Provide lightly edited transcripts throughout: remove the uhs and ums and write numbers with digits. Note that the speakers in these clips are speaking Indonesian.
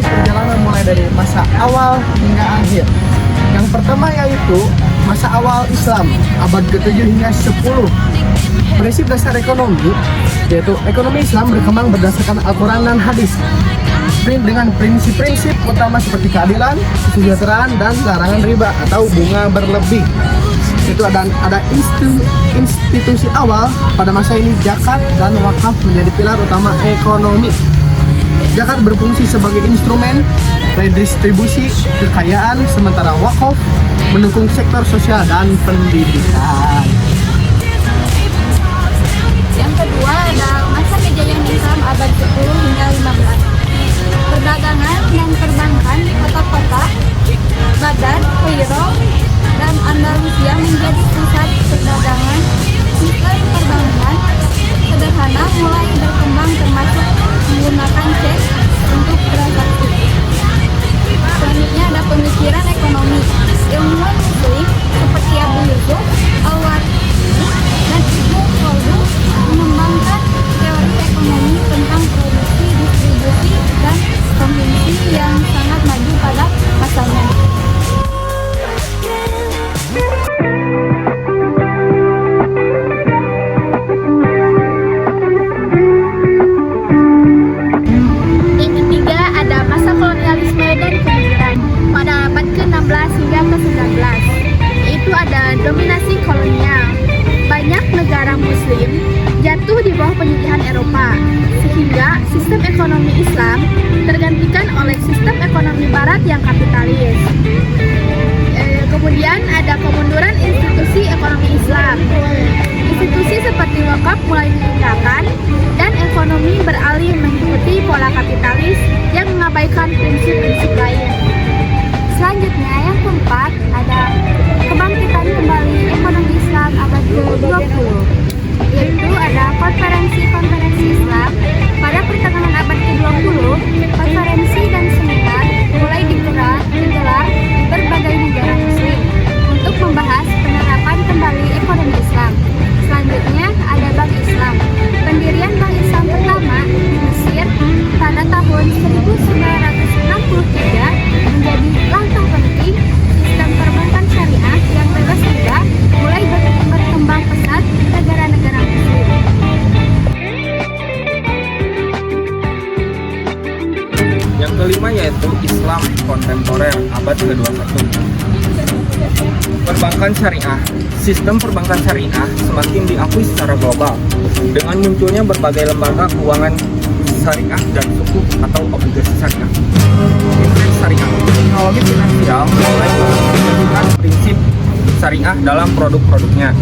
kronologi perjalanan mulai dari masa awal hingga akhir. Yang pertama yaitu masa awal Islam, abad ke-7 hingga 10. Prinsip dasar ekonomi, yaitu ekonomi Islam berkembang berdasarkan Al-Quran dan hadis dengan prinsip-prinsip utama seperti keadilan, kesejahteraan, dan larangan riba atau bunga berlebih. Itu ada institusi awal pada masa ini, zakat dan wakaf menjadi pilar utama ekonomi. Zakat berfungsi sebagai instrumen redistribusi kekayaan, sementara wakaf mendukung sektor sosial dan pendidikan. Yang kedua ada masa kejayaan Islam abad 10 hingga 15. Perdagangan dan perbankan kota-kota Baghdad, Kairo, dan Andalusia menjadi pusat perdagangan. Sistem perbankan sederhana mulai berkembang termasuk menggunakan cek untuk transaksi. Selanjutnya ada pemikiran ekonomi. Ilmuwan Muslim seperti Abu Yusuf Al-Wardi dan Ibnu Khaldun mengembangkan teori ekonomi tentang produksi, distribusi, dan konsumsi yang sangat maju pada masanya. Yang ketiga ada masa kolonialisme dan kemunduran pada abad ke-16 hingga ke-19, yaitu ada dominasi kolonial. Banyak negara muslim jatuh di bawah penjajahan Eropa, sehingga sistem ekonomi Islam tergantikan oleh sistem ekonomi barat yang kapitalis. Kemudian ada kemunduran institusi ekonomi Islam. Institusi seperti wakaf mulai ditinggalkan dan ekonomi beralih mengikuti pola kapitalis yang mengabaikan prinsip-prinsip lain. Selanjutnya yang keempat ada kebangkitan kembali ekonomi Islam abad ke-20, yaitu ada konferensi Islam. Pada pertengahan abad ke-20, konferensi dan seminar mulai digelar di berbagai negara muslim untuk membahas penerapan kembali ekonomi Islam. Selanjutnya ada Bank Islam. Pendirian Bank Islam pertama di Mesir pada tahun 1963 menjadi langkah penting sistem perbankan syariah yang bebas riba mulai berkembang pesat di negara-negara muslim. Yang kelima yaitu Islam kontemporer abad ke-21. Perbankan syariah. Sistem perbankan syariah semakin diakui secara global dengan munculnya berbagai lembaga keuangan syariah dan sukuk atau obligasi syariah. Fintech syariah. Teknologi finansial mulai menunjukkan prinsip syariah dalam produk-produknya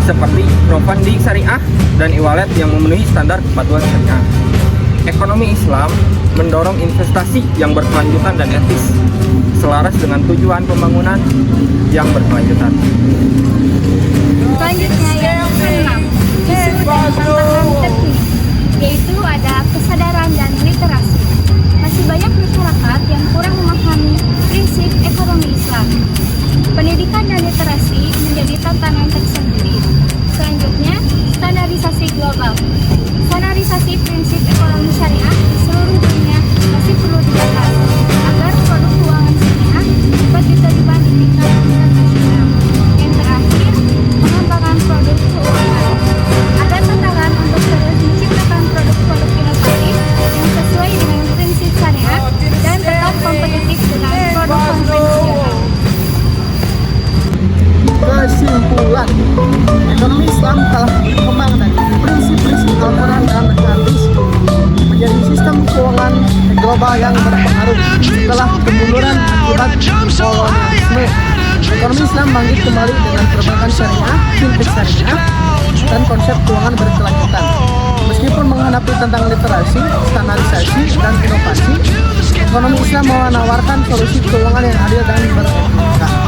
seperti crowdfunding syariah dan e-wallet yang memenuhi standar kepatuhan syariah. Ekonomi Islam mendorong investasi yang berkelanjutan dan etis, selaras dengan tujuan pembangunan yang berkelanjutan. Selanjutnya yang keenam, isu dan tantangan terkini, yaitu ada kesadaran dan literasi. Masih banyak masyarakat yang kurang memahami prinsip ekonomi Islam. Pendidikan dan literasi menjadi tantangan tersendiri. Selanjutnya, standarisasi global. Standarisasi prinsip ekonomi syariah di seluruh dunia masih perlu dibahas agar produk keuangan syariah dapat diterima di tingkat internasional. Yang terakhir, pengembangan produk keuangan. Ada tantangan untuk terus menciptakan produk-produk inovatif yang sesuai dengan prinsip syariah dan tetap kompetitif dengan produk konvensional. Kesimpulan, ekonomi Islam telah berkembang dari prinsip-prinsip Al-Quran dan hadis menjadi sistem keuangan global yang berpengaruh. Setelah kemunduran akibat kolonialisme, ekonomi Islam bangkit kembali dengan perbankan syariah, fintech syariah, dan konsep keuangan berkelanjutan. Meskipun menghadapi tantangan literasi, standarisasi, dan inovasi, ekonomi Islam menawarkan solusi keuangan yang adil dan beretika.